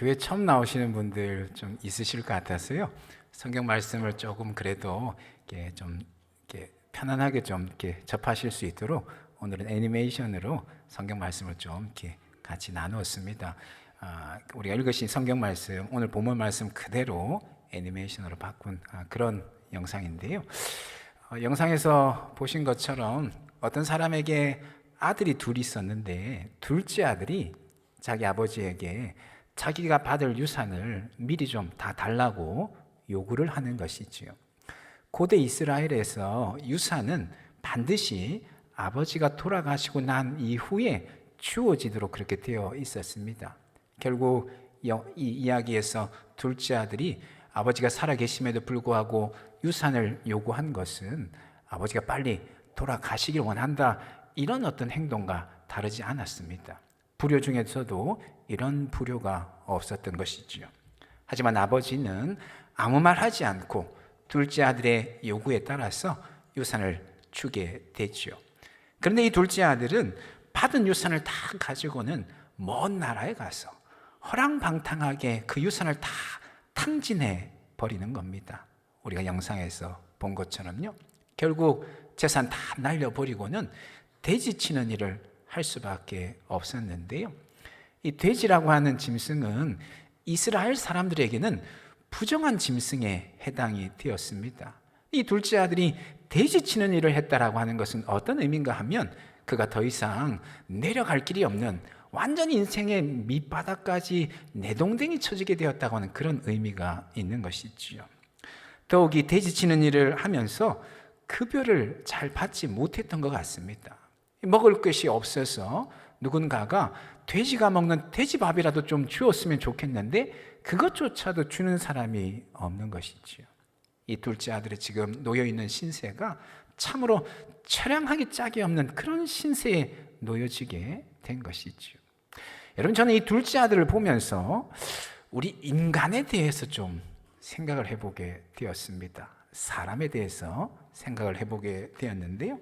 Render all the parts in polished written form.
교회 처음 나오시는 분들 좀 있으실 것 같아서요. 성경 말씀을 조금 그래도 이렇게 편안하게 좀 이렇게 접하실 수 있도록 오늘은 애니메이션으로 성경 말씀을 좀 이렇게 같이 나누었습니다. 우리가 읽으신 성경 말씀, 오늘 본문 말씀 그대로 애니메이션으로 바꾼 그런 영상인데요. 영상에서 보신 것처럼 어떤 사람에게 아들이 둘이 있었는데 둘째 아들이 자기 아버지에게 자기가 받을 유산을 미리 좀 다 달라고 요구를 하는 것이지요. 고대 이스라엘에서 유산은 반드시 아버지가 돌아가시고 난 이후에 주어지도록 그렇게 되어 있었습니다. 결국 이 이야기에서 둘째 아들이 아버지가 살아계심에도 불구하고 유산을 요구한 것은 아버지가 빨리 돌아가시길 원한다, 이런 어떤 행동과 다르지 않았습니다. 불효 중에서도 이런 불효가 없었던 것이지요. 하지만 아버지는 아무 말 하지 않고 둘째 아들의 요구에 따라서 유산을 주게 되죠. 그런데 이 둘째 아들은 받은 유산을 다 가지고는 먼 나라에 가서 허랑방탕하게 그 유산을 다 탕진해 버리는 겁니다. 우리가 영상에서 본 것처럼요. 결국 재산 다 날려버리고는 돼지 치는 일을 할 수밖에 없었는데요. 이 돼지라고 하는 짐승은 이스라엘 사람들에게는 부정한 짐승에 해당이 되었습니다. 이 둘째 아들이 돼지 치는 일을 했다라고 하는 것은 어떤 의미인가 하면 그가 더 이상 내려갈 길이 없는 완전히 인생의 밑바닥까지 내동댕이 쳐지게 되었다고 하는 그런 의미가 있는 것이지요. 더욱이 돼지 치는 일을 하면서 급여를 잘 받지 못했던 것 같습니다. 먹을 것이 없어서 누군가가 돼지가 먹는 돼지밥이라도 좀 주었으면 좋겠는데 그것조차도 주는 사람이 없는 것이지요. 이 둘째 아들이 지금 놓여있는 신세가 참으로 처량하기 짝이 없는 그런 신세에 놓여지게 된 것이지요. 여러분, 저는 이 둘째 아들을 보면서 우리 인간에 대해서 좀 생각을 해보게 되었습니다. 사람에 대해서 생각을 해보게 되었는데요.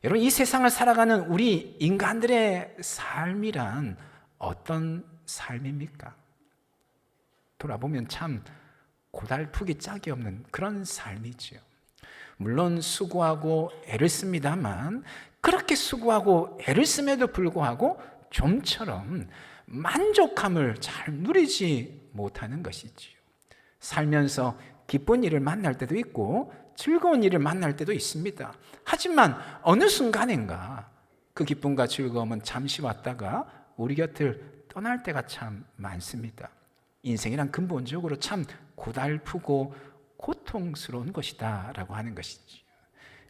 여러분, 이 세상을 살아가는 우리 인간들의 삶이란 어떤 삶입니까? 돌아보면 참 고달프기 짝이 없는 그런 삶이지요. 물론 수고하고 애를 씁니다만 그렇게 수고하고 애를 씀에도 불구하고 좀처럼 만족함을 잘 누리지 못하는 것이지요. 살면서 기쁜 일을 만날 때도 있고 즐거운 일을 만날 때도 있습니다. 하지만 어느 순간인가 그 기쁨과 즐거움은 잠시 왔다가 우리 곁을 떠날 때가 참 많습니다. 인생이란 근본적으로 참 고달프고 고통스러운 것이다 라고 하는 것이지.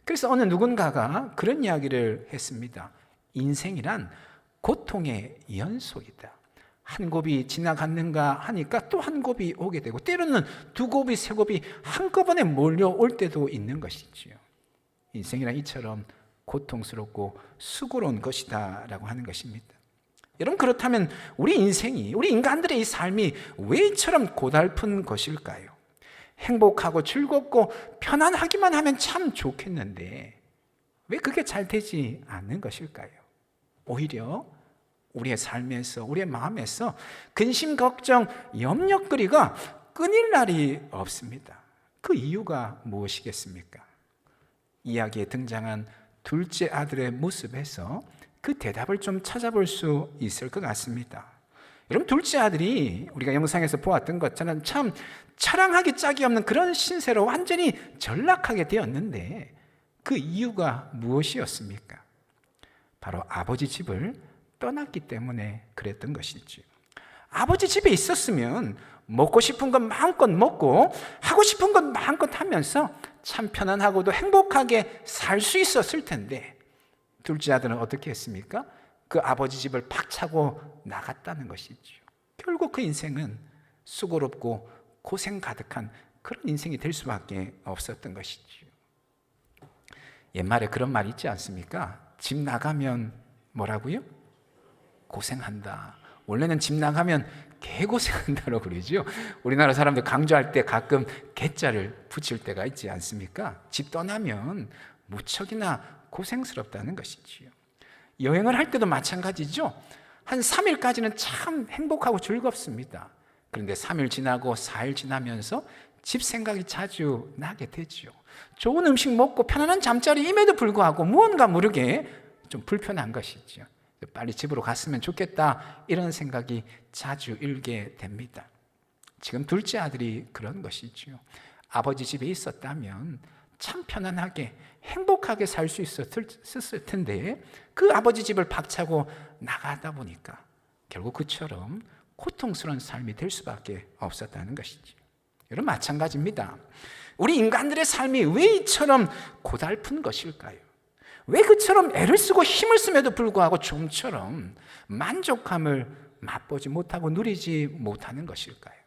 그래서 어느 누군가가 그런 이야기를 했습니다. 인생이란 고통의 연속이다. 한 곱이 지나갔는가 하니까 또 한 곱이 오게 되고 때로는 두 곱이 세 곱이 한꺼번에 몰려올 때도 있는 것이지요. 인생이란 이처럼 고통스럽고 수고로운 것이다 라고 하는 것입니다. 여러분, 그렇다면 우리 인생이, 우리 인간들의 이 삶이 왜 이처럼 고달픈 것일까요? 행복하고 즐겁고 편안하기만 하면 참 좋겠는데 왜 그게 잘 되지 않는 것일까요? 오히려 우리의 삶에서, 우리의 마음에서 근심, 걱정, 염려거리가 끊일 날이 없습니다. 그 이유가 무엇이겠습니까? 이야기에 등장한 둘째 아들의 모습에서 그 대답을 좀 찾아볼 수 있을 것 같습니다. 여러분, 둘째 아들이 우리가 영상에서 보았던 것처럼 참 처량하기 짝이 없는 그런 신세로 완전히 전락하게 되었는데 그 이유가 무엇이었습니까? 바로 아버지 집을 떠났기 때문에 그랬던 것이죠. 아버지 집에 있었으면 먹고 싶은 건 마음껏 먹고 하고 싶은 건 마음껏 하면서 참 편안하고도 행복하게 살 수 있었을 텐데 둘째 아들은 어떻게 했습니까? 그 아버지 집을 박차고 나갔다는 것이죠. 결국 그 인생은 수고롭고 고생 가득한 그런 인생이 될 수밖에 없었던 것이죠. 옛말에 그런 말 있지 않습니까? 집 나가면 뭐라고요? 고생한다. 원래는 집 나가면 개고생한다고 그러죠. 우리나라 사람들 강조할 때 가끔 개자를 붙일 때가 있지 않습니까? 집 떠나면 무척이나 고생스럽다는 것이지요. 여행을 할 때도 마찬가지죠. 한 3일까지는 참 행복하고 즐겁습니다. 그런데 3일 지나고 4일 지나면서 집 생각이 자주 나게 되죠. 좋은 음식 먹고 편안한 잠자리임에도 불구하고 무언가 모르게 좀 불편한 것이죠. 빨리 집으로 갔으면 좋겠다, 이런 생각이 자주 일게 됩니다. 지금 둘째 아들이 그런 것이죠. 아버지 집에 있었다면 참 편안하게 행복하게 살 수 있었을 텐데 그 아버지 집을 박차고 나가다 보니까 결국 그처럼 고통스러운 삶이 될 수밖에 없었다는 것이죠. 여러분, 마찬가지입니다. 우리 인간들의 삶이 왜 이처럼 고달픈 것일까요? 왜 그처럼 애를 쓰고 힘을 씀에도 불구하고 좀처럼 만족함을 맛보지 못하고 누리지 못하는 것일까요?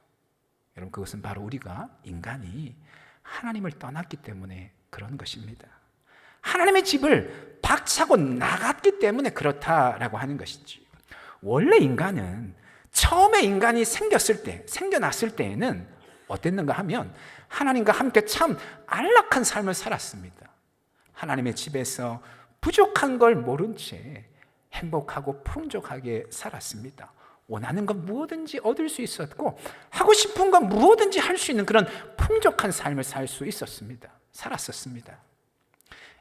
여러분, 그것은 바로 우리가 인간이 하나님을 떠났기 때문에 그런 것입니다. 하나님의 집을 박차고 나갔기 때문에 그렇다라고 하는 것이지. 원래 인간은 처음에 인간이 생겨났을 때에는 어땠는가 하면 하나님과 함께 참 안락한 삶을 살았습니다. 하나님의 집에서 부족한 걸 모른 채 행복하고 풍족하게 살았습니다. 원하는 건 무엇든지 얻을 수 있었고 하고 싶은 건 무엇든지 할 수 있는 그런 풍족한 삶을 살았었습니다.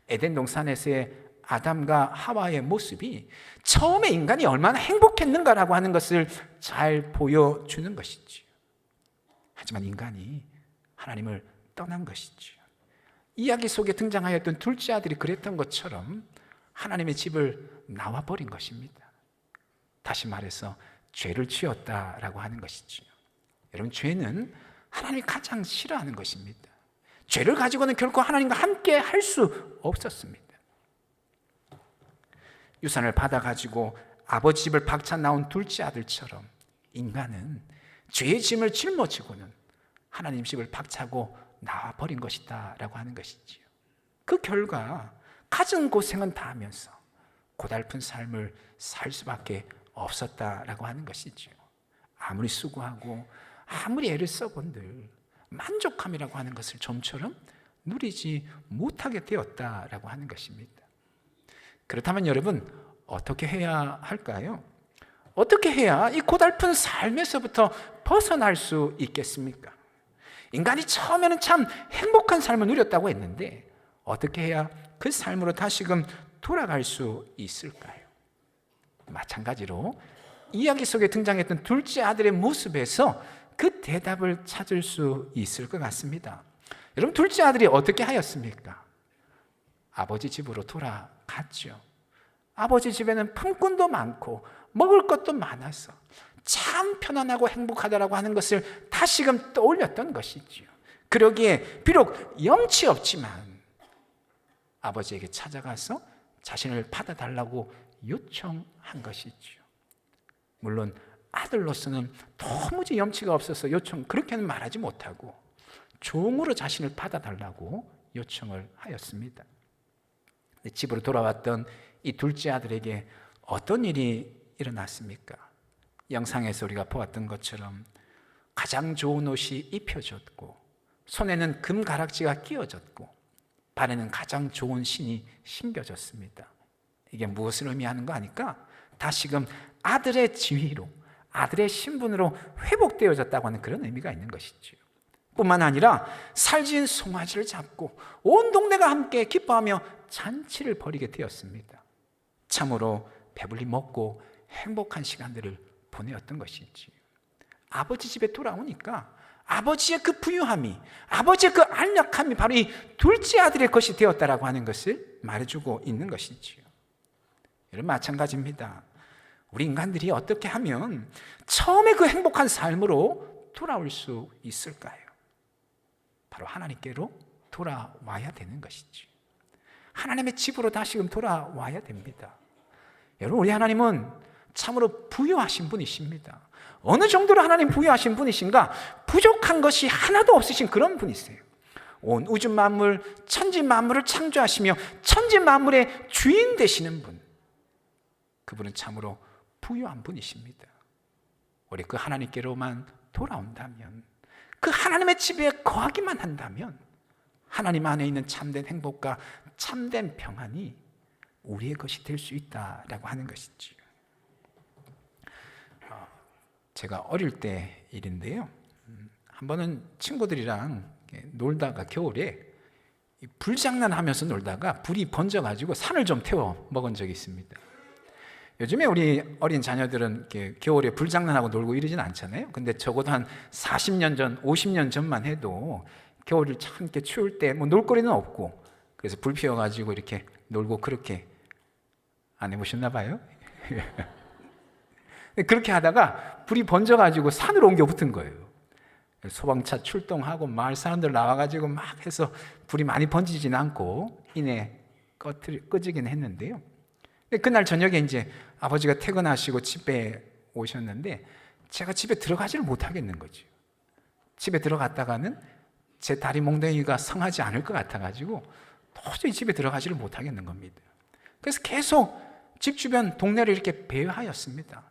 에덴 동산에서의 아담과 하와의 모습이 처음에 인간이 얼마나 행복했는가라고 하는 것을 잘 보여주는 것이지요. 하지만 인간이 하나님을 떠난 것이지요. 이야기 속에 등장하였던 둘째 아들이 그랬던 것처럼 하나님의 집을 나와버린 것입니다. 다시 말해서 죄를 지었다라고 하는 것이지요. 여러분, 죄는 하나님이 가장 싫어하는 것입니다. 죄를 가지고는 결코 하나님과 함께 할 수 없었습니다. 유산을 받아가지고 아버지 집을 박차 나온 둘째 아들처럼 인간은 죄의 짐을 짊어지고는 하나님 집을 박차고 나와버린 것이다 라고 하는 것이지요. 그 결과 갖은 고생은 다 하면서 고달픈 삶을 살 수밖에 없었다라고 하는 것이지요. 아무리 수고하고 아무리 애를 써본들 만족함이라고 하는 것을 좀처럼 누리지 못하게 되었다라고 하는 것입니다. 그렇다면 여러분, 어떻게 해야 할까요? 어떻게 해야 이 고달픈 삶에서부터 벗어날 수 있겠습니까? 인간이 처음에는 참 행복한 삶을 누렸다고 했는데 어떻게 해야 그 삶으로 다시금 돌아갈 수 있을까요? 마찬가지로 이야기 속에 등장했던 둘째 아들의 모습에서 그 대답을 찾을 수 있을 것 같습니다. 여러분, 둘째 아들이 어떻게 하였습니까? 아버지 집으로 돌아갔죠. 아버지 집에는 품꾼도 많고 먹을 것도 많아서 참 편안하고 행복하다라고 하는 것을 다시금 떠올렸던 것이지요. 그러기에 비록 염치 없지만 아버지에게 찾아가서 자신을 받아달라고 요청한 것이지요. 물론 아들로서는 도무지 염치가 없어서 그렇게는 말하지 못하고 종으로 자신을 받아달라고 요청을 하였습니다. 집으로 돌아왔던 이 둘째 아들에게 어떤 일이 일어났습니까? 영상에서 우리가 보았던 것처럼 가장 좋은 옷이 입혀졌고 손에는 금가락지가 끼워졌고 발에는 가장 좋은 신이 신겨졌습니다. 이게 무엇을 의미하는 거 아니까? 다시금 아들의 지위로, 아들의 신분으로 회복되어졌다고 하는 그런 의미가 있는 것이죠. 뿐만 아니라 살진 송아지를 잡고 온 동네가 함께 기뻐하며 잔치를 벌이게 되었습니다. 참으로 배불리 먹고 행복한 시간들을 보내었던 것이지. 아버지 집에 돌아오니까 아버지의 그 부유함이, 아버지의 그 안락함이 바로 이 둘째 아들의 것이 되었다라고 하는 것을 말해주고 있는 것이지요. 여러분, 마찬가지입니다. 우리 인간들이 어떻게 하면 처음에 그 행복한 삶으로 돌아올 수 있을까요? 바로 하나님께로 돌아와야 되는 것이지. 하나님의 집으로 다시금 돌아와야 됩니다. 여러분, 우리 하나님은 참으로 부유하신 분이십니다. 어느 정도로 하나님 부유하신 분이신가? 부족한 것이 하나도 없으신 그런 분이세요. 온 우주 만물, 천지 만물을 창조하시며 천지 만물의 주인 되시는 분, 그분은 참으로 부유한 분이십니다. 우리 그 하나님께로만 돌아온다면, 그 하나님의 집에 거하기만 한다면 하나님 안에 있는 참된 행복과 참된 평안이 우리의 것이 될 수 있다라고 하는 것이지요. 제가 어릴 때 일인데요. 한 번은 친구들이랑 놀다가 겨울에 불장난하면서 놀다가 불이 번져가지고 산을 좀 태워 먹은 적이 있습니다. 요즘에 우리 어린 자녀들은 겨울에 불장난하고 놀고 이러진 않잖아요. 근데 적어도 한 40년 전, 50년 전만 해도 겨울을 참 이렇게 추울 때 뭐 놀거리는 없고, 그래서 불 피워가지고 이렇게 놀고, 그렇게 안 해보셨나 봐요. 그렇게 하다가 불이 번져가지고 산으로 옮겨 붙은 거예요. 소방차 출동하고 마을 사람들 나와가지고 막 해서 불이 많이 번지진 않고 이내 꺼지긴 했는데요. 근데 그날 저녁에 이제 아버지가 퇴근하시고 집에 오셨는데 제가 집에 들어가지를 못하겠는 거죠. 집에 들어갔다가는 제 다리 몽둥이가 성하지 않을 것 같아가지고 도저히 집에 들어가지를 못하겠는 겁니다. 그래서 계속 집 주변 동네를 이렇게 배회하였습니다.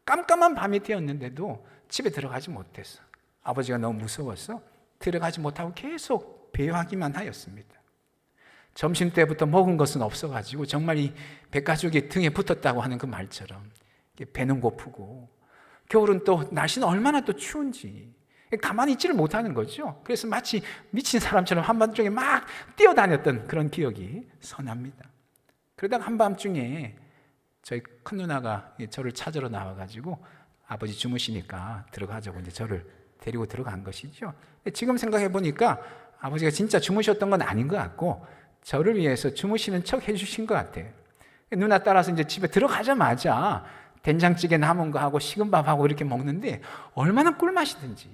깜깜한 밤이 되었는데도 집에 들어가지 못했어. 아버지가 너무 무서워서 들어가지 못하고 계속 배회하기만 하였습니다. 점심때부터 먹은 것은 없어가지고 정말 이 백가죽이 등에 붙었다고 하는 그 말처럼 배는 고프고, 겨울은 또 날씨는 얼마나 또 추운지 가만히 있지를 못하는 거죠. 그래서 마치 미친 사람처럼 한밤중에 막 뛰어다녔던 그런 기억이 선합니다. 그러다가 한밤중에 저희 큰 누나가 저를 찾으러 나와가지고 아버지 주무시니까 들어가자고 이제 저를 데리고 들어간 것이죠. 지금 생각해 보니까 아버지가 진짜 주무셨던 건 아닌 것 같고 저를 위해서 주무시는 척 해주신 것 같아요. 누나 따라서 이제 집에 들어가자마자 된장찌개 남은 거 하고 식은 밥하고 이렇게 먹는데 얼마나 꿀맛이든지.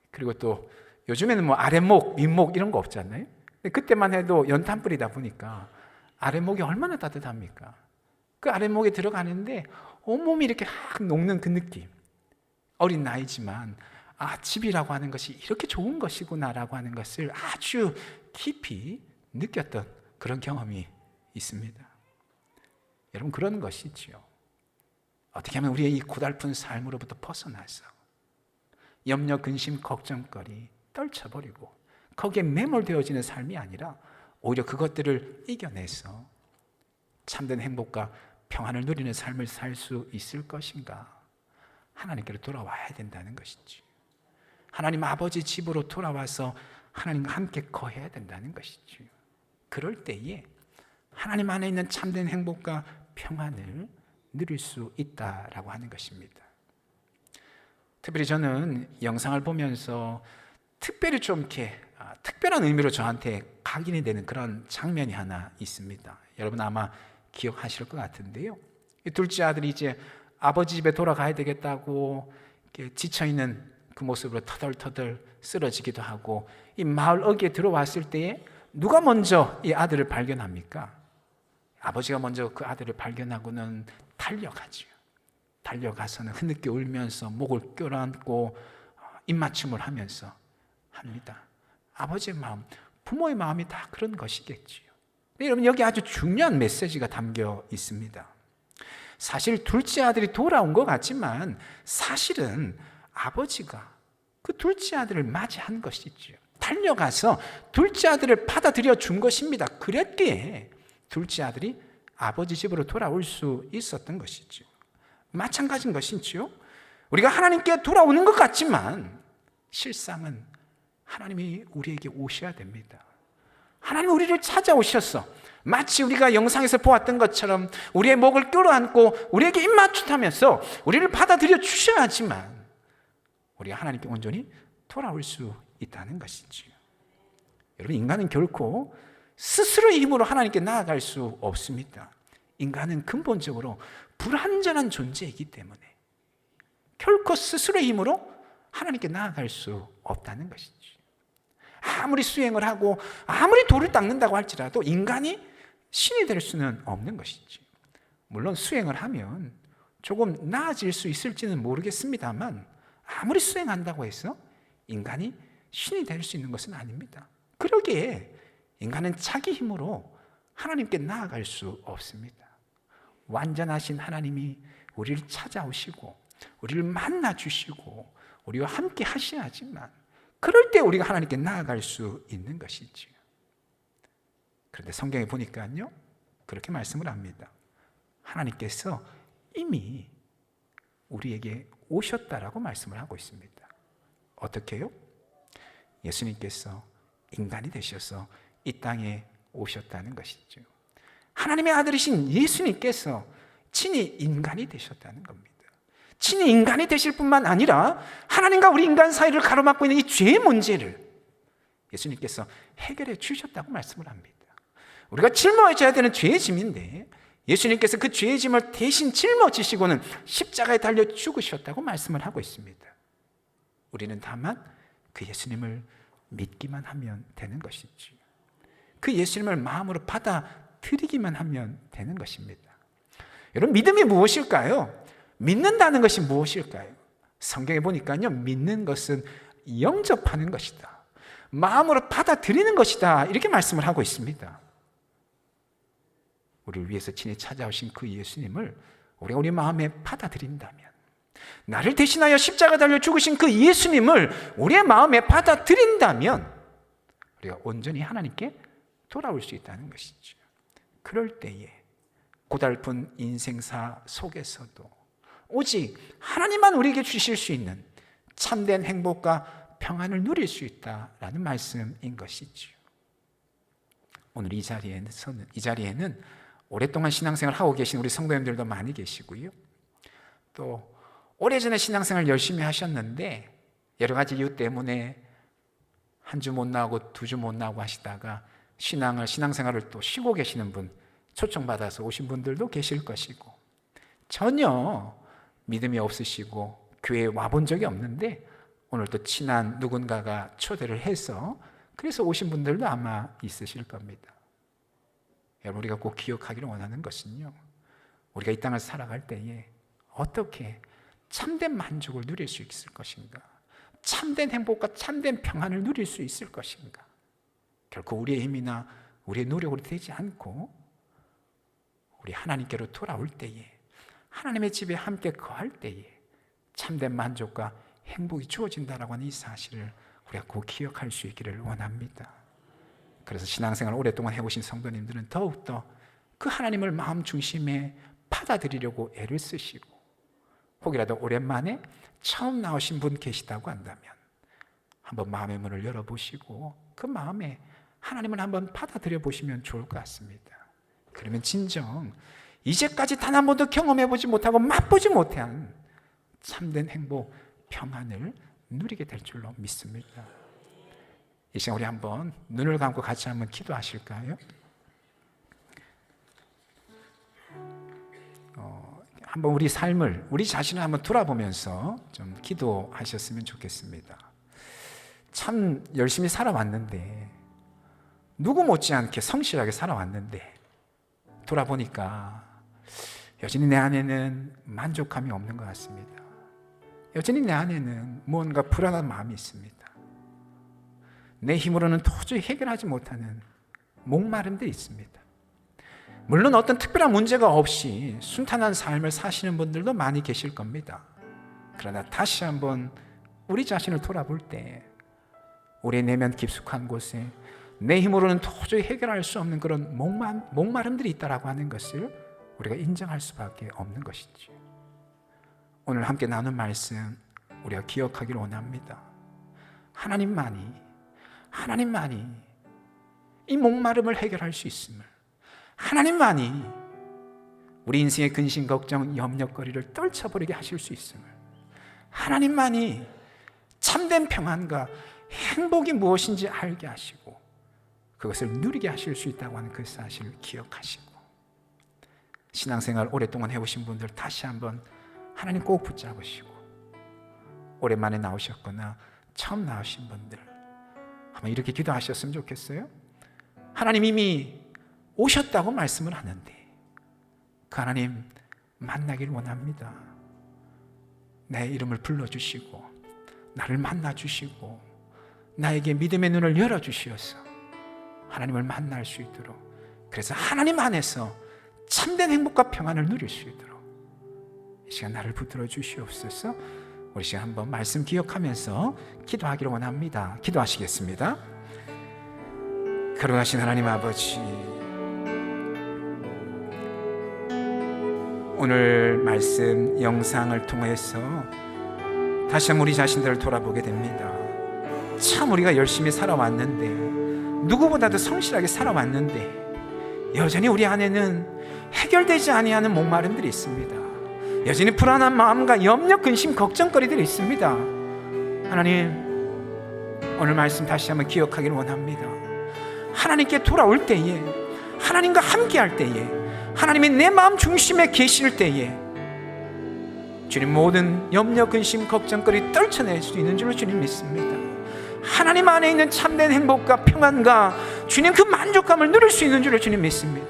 그리고 또 요즘에는 뭐 아랫목, 윗목 이런 거 없잖아요. 그때만 해도 연탄불이다 보니까 아랫목이 얼마나 따뜻합니까? 그 아랫목에 들어가는데 온몸이 이렇게 확 녹는 그 느낌. 어린 나이지만 집이라고 하는 것이 이렇게 좋은 것이구나라고 하는 것을 아주 깊이 느꼈던 그런 경험이 있습니다. 여러분, 그런 것이지요. 어떻게 하면 우리의 이 고달픈 삶으로부터 벗어나서 염려, 근심, 걱정거리 떨쳐버리고 거기에 매몰되어지는 삶이 아니라 오히려 그것들을 이겨내서 참된 행복과 평안을 누리는 삶을 살 수 있을 것인가? 하나님께로 돌아와야 된다는 것이지. 하나님 아버지 집으로 돌아와서 하나님과 함께 거해야 된다는 것이지. 그럴 때에 하나님 안에 있는 참된 행복과 평안을 누릴 수 있다라고 하는 것입니다. 특별히 저는 영상을 보면서 특별히 좀 이렇게 특별한 의미로 저한테 각인이 되는 그런 장면이 하나 있습니다. 여러분 아마 기억하실 것 같은데요. 둘째 아들이 이제 아버지 집에 돌아가야 되겠다고 지쳐있는 그 모습으로 터덜터덜 쓰러지기도 하고, 이 마을 어귀에 들어왔을 때에 누가 먼저 이 아들을 발견합니까? 아버지가 먼저 그 아들을 발견하고는 달려가죠. 달려가서는 흐느껴 울면서 목을 껴안고 입맞춤을 하면서 합니다. 아버지의 마음, 부모의 마음이 다 그런 것이겠지요. 여러분, 여기 아주 중요한 메시지가 담겨 있습니다. 사실 둘째 아들이 돌아온 것 같지만 사실은 아버지가 그 둘째 아들을 맞이한 것이지요. 달려가서 둘째 아들을 받아들여 준 것입니다. 그랬기에 둘째 아들이 아버지 집으로 돌아올 수 있었던 것이죠. 마찬가지인 것이지요. 우리가 하나님께 돌아오는 것 같지만 실상은 하나님이 우리에게 오셔야 됩니다. 하나님이 우리를 찾아오셔서 마치 우리가 영상에서 보았던 것처럼 우리의 목을 끌어안고 우리에게 입맞춤하면서 우리를 받아들여 주셔야지만 우리가 하나님께 온전히 돌아올 수 있다는 것이지요. 여러분, 인간은 결코 스스로의 힘으로 하나님께 나아갈 수 없습니다. 인간은 근본적으로 불완전한 존재이기 때문에 결코 스스로의 힘으로 하나님께 나아갈 수 없다는 것이죠. 아무리 수행을 하고 아무리 돌을 닦는다고 할지라도 인간이 신이 될 수는 없는 것이죠. 물론 수행을 하면 조금 나아질 수 있을지는 모르겠습니다만 아무리 수행한다고 해서 인간이 신이 될 수 있는 것은 아닙니다. 그러기에 인간은 자기 힘으로 하나님께 나아갈 수 없습니다. 완전하신 하나님이 우리를 찾아오시고 우리를 만나주시고 우리와 함께 하셔야지만 그럴 때 우리가 하나님께 나아갈 수 있는 것이지요. 그런데 성경에 보니까요, 그렇게 말씀을 합니다. 하나님께서 이미 우리에게 오셨다라고 말씀을 하고 있습니다. 어떻게요? 예수님께서 인간이 되셔서 이 땅에 오셨다는 것이죠. 하나님의 아들이신 예수님께서 친히 인간이 되셨다는 겁니다. 친히 인간이 되실 뿐만 아니라 하나님과 우리 인간 사이를 가로막고 있는 이 죄의 문제를 예수님께서 해결해 주셨다고 말씀을 합니다. 우리가 짊어져야 되는 죄의 짐인데 예수님께서 그 죄의 짐을 대신 짊어지시고는 십자가에 달려 죽으셨다고 말씀을 하고 있습니다. 우리는 다만 그 예수님을 믿기만 하면 되는 것이지, 그 예수님을 마음으로 받아들이기만 하면 되는 것입니다. 여러분, 믿음이 무엇일까요? 믿는다는 것이 무엇일까요? 성경에 보니까요, 믿는 것은 영접하는 것이다, 마음으로 받아들이는 것이다, 이렇게 말씀을 하고 있습니다. 우리를 위해서 친히 찾아오신 그 예수님을 우리가 우리 마음에 받아들인다면, 나를 대신하여 십자가 달려 죽으신 그 예수님을 우리의 마음에 받아들인다면 우리가 온전히 하나님께 돌아올 수 있다는 것이죠. 그럴 때에 고달픈 인생사 속에서도 오직 하나님만 우리에게 주실 수 있는 참된 행복과 평안을 누릴 수 있다라는 말씀인 것이죠. 오늘 이 자리에는 오랫동안 신앙생활을 하고 계신 우리 성도님들도 많이 계시고요, 또 오래전에 신앙생활 열심히 하셨는데 여러 가지 이유 때문에 한 주 못 나오고 두 주 못 나오고 하시다가 신앙생활을 또 쉬고 계시는 분, 초청받아서 오신 분들도 계실 것이고, 전혀 믿음이 없으시고 교회에 와본 적이 없는데 오늘 또 친한 누군가가 초대를 해서 그래서 오신 분들도 아마 있으실 겁니다. 여러분, 우리가 꼭 기억하기를 원하는 것은요, 우리가 이 땅을 살아갈 때에 어떻게 참된 만족을 누릴 수 있을 것인가, 참된 행복과 참된 평안을 누릴 수 있을 것인가. 결코 우리의 힘이나 우리의 노력으로 되지 않고 우리 하나님께로 돌아올 때에, 하나님의 집에 함께 거할 때에 참된 만족과 행복이 주어진다라고 하는 이 사실을 우리가 꼭 기억할 수 있기를 원합니다. 그래서 신앙생활을 오랫동안 해오신 성도님들은 더욱더 그 하나님을 마음 중심에 받아들이려고 애를 쓰시고, 혹이라도 오랜만에 처음 나오신 분 계시다고 한다면 한번 마음의 문을 열어보시고 그 마음에 하나님을 한번 받아들여 보시면 좋을 것 같습니다. 그러면 진정 이제까지 단 한 번도 경험해보지 못하고 맛보지 못한 참된 행복, 평안을 누리게 될 줄로 믿습니다. 이 시간 우리 한번 눈을 감고 같이 한번 기도하실까요? 한번 우리 삶을, 우리 자신을 한번 돌아보면서 좀 기도하셨으면 좋겠습니다. 참 열심히 살아왔는데, 누구 못지않게 성실하게 살아왔는데 돌아보니까 여전히 내 안에는 만족감이 없는 것 같습니다. 여전히 내 안에는 무언가 불안한 마음이 있습니다. 내 힘으로는 도저히 해결하지 못하는 목마름들이 있습니다. 물론 어떤 특별한 문제가 없이 순탄한 삶을 사시는 분들도 많이 계실 겁니다. 그러나 다시 한번 우리 자신을 돌아볼 때 우리 내면 깊숙한 곳에 내 힘으로는 도저히 해결할 수 없는 그런 목마름들이 있다라고 하는 것을 우리가 인정할 수밖에 없는 것이죠. 오늘 함께 나눈 말씀 우리가 기억하기를 원합니다. 하나님만이 이 목마름을 해결할 수 있음을, 하나님만이 우리 인생의 근심, 걱정, 염려거리를 떨쳐버리게 하실 수 있음을, 하나님만이 참된 평안과 행복이 무엇인지 알게 하시고 그것을 누리게 하실 수 있다고 하는 그 사실을 기억하시고, 신앙생활 오랫동안 해오신 분들 다시 한번 하나님 꼭 붙잡으시고, 오랜만에 나오셨거나 처음 나오신 분들 한번 이렇게 기도하셨으면 좋겠어요. 하나님 이미 오셨다고 말씀을 하는데 그 하나님 만나길 원합니다. 내 이름을 불러주시고 나를 만나주시고 나에게 믿음의 눈을 열어주시어서 하나님을 만날 수 있도록, 그래서 하나님 안에서 참된 행복과 평안을 누릴 수 있도록 이 시간 나를 붙들어 주시옵소서. 우리 시간 한번 말씀 기억하면서 기도하기를 원합니다. 기도하시겠습니다. 거룩하신 하나님 아버지, 오늘 말씀 영상을 통해서 다시 한번 우리 자신들을 돌아보게 됩니다. 참 우리가 열심히 살아왔는데, 누구보다도 성실하게 살아왔는데 여전히 우리 안에는 해결되지 아니하는 목마름들이 있습니다. 여전히 불안한 마음과 염려, 근심, 걱정거리들이 있습니다. 하나님, 오늘 말씀 다시 한번 기억하기를 원합니다. 하나님께 돌아올 때에, 하나님과 함께 할 때에, 하나님이 내 마음 중심에 계실 때에 주님 모든 염려, 근심, 걱정거리 떨쳐낼 수 있는 줄로 주님 믿습니다. 하나님 안에 있는 참된 행복과 평안과 주님 그 만족감을 누릴 수 있는 줄로 주님 믿습니다.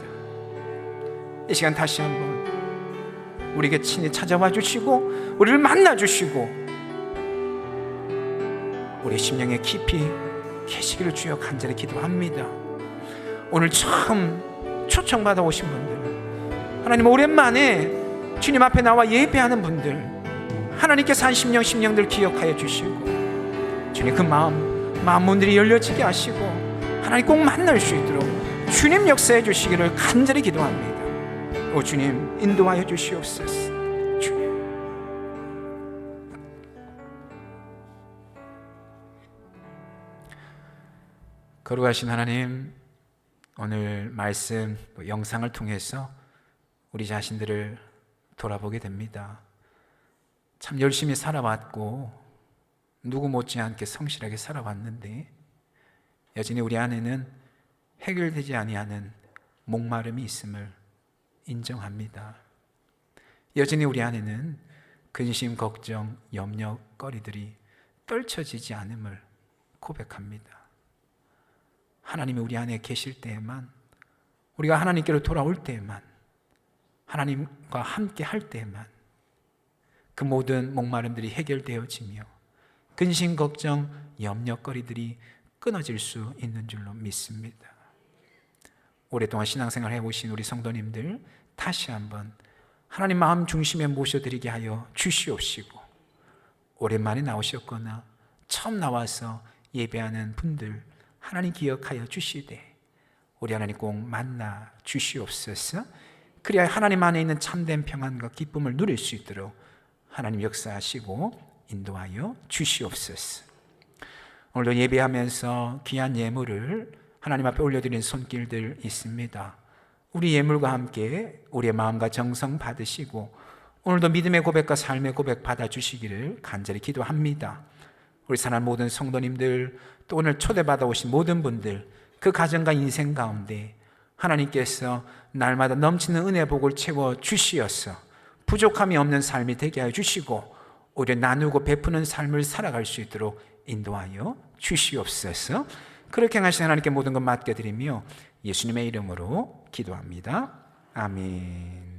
이 시간 다시 한번 우리에게 친히 찾아와 주시고 우리를 만나 주시고 우리 심령에 깊이 계시기를 주여 간절히 기도합니다. 오늘 처음 초청받아 오신 분들, 하나님 오랜만에 주님 앞에 나와 예배하는 분들, 하나님께서 한 심령들 기억하여 주시고 주님 그 마음 문들이 열려지게 하시고 하나님 꼭 만날 수 있도록 주님 역사해 주시기를 간절히 기도합니다. 오 주님, 인도하여 주시옵소서. 주님, 거룩하신 하나님, 오늘 말씀 영상을 통해서 우리 자신들을 돌아보게 됩니다. 참 열심히 살아왔고 누구 못지않게 성실하게 살아왔는데 여전히 우리 안에는 해결되지 아니하는 목마름이 있음을 인정합니다. 여전히 우리 안에는 근심, 걱정, 염려거리들이 떨쳐지지 않음을 고백합니다. 하나님이 우리 안에 계실 때에만, 우리가 하나님께로 돌아올 때에만, 하나님과 함께 할 때에만 그 모든 목마름들이 해결되어지며 근심, 걱정, 염려거리들이 끊어질 수 있는 줄로 믿습니다. 오랫동안 신앙생활 해오신 우리 성도님들 다시 한번 하나님 마음 중심에 모셔드리게 하여 주시옵시고, 오랜만에 나오셨거나 처음 나와서 예배하는 분들 하나님 기억하여 주시되 우리 하나님 꼭 만나 주시옵소서. 그래야 하나님 안에 있는 참된 평안과 기쁨을 누릴 수 있도록 하나님 역사하시고 인도하여 주시옵소서. 오늘도 예배하면서 귀한 예물을 하나님 앞에 올려드리는 손길들 있습니다. 우리 예물과 함께 우리의 마음과 정성 받으시고 오늘도 믿음의 고백과 삶의 고백 받아주시기를 간절히 기도합니다. 우리 사랑하는 모든 성도님들, 또 오늘 초대받아 오신 모든 분들, 그 가정과 인생 가운데 하나님께서 날마다 넘치는 은혜 복을 채워 주시어서 부족함이 없는 삶이 되게 하여 주시고 오히려 나누고 베푸는 삶을 살아갈 수 있도록 인도하여 주시옵소서. 그렇게 하신 하나님께 모든 것 맡겨드리며 예수님의 이름으로 기도합니다. 아멘.